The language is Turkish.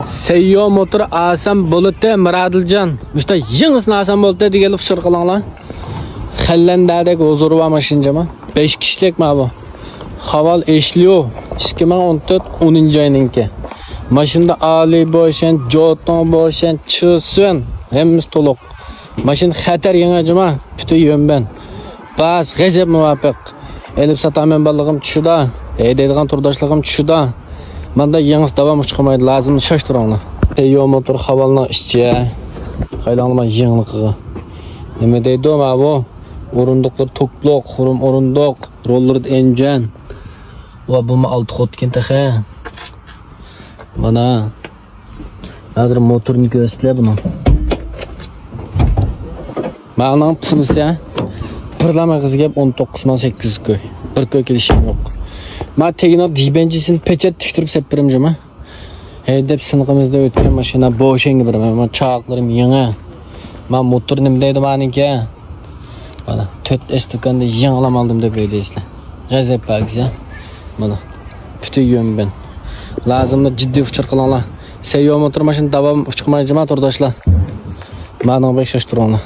Seyyo motor asam bulutte Miradilcan. İşte yığısını asam bulutte diye gelip çırqılanlar. Xellendadek huzuru maşinca mı? 5 kişilik mi bu? Haval eşliyor. 2014 10. ayınınki. Maşında Ali boşan, Joton boşan, Çılsın. Hemiz toluk. Maşin xatar yengacıma. Bütün yön ben. Bas, gazep muvafık. Elip satamen balığım çüşüda. Deydiğin turdaşlığım çüşüda. Banda yalnız devam çıkamaydı. Lazım şaştıranlar. Seyyo motor havalına işçiye. Kaylanma yığınlıqığı. Nime deydi o ma bu? Orunduklar tokluk, xurum orunduk. Roller encan. Va bu ma altı xotken taxe. Bana. Hazır motorunu göstle bunu. Mağanan pılısı ya. Pırlama kızı gep 19.8 köy. Bir köy gelişim yok. Ma tegina dibencisin peçet tüştürüp seppirimce ma. Hedep sınıqımızda ötken maşina boşen gibi ma çağıqlarım yığı. Ma motor nimdeydi maniki. Bana töt estikanda yığılam aldım da böyle esle. Gazep bagız ya. Bana bütün yön ben. Lazımda ciddi uçur kılanlar. Seyyo motor maşın davam uçurmayıcı ma turdaşlar. Bana 5 yaş duranlar.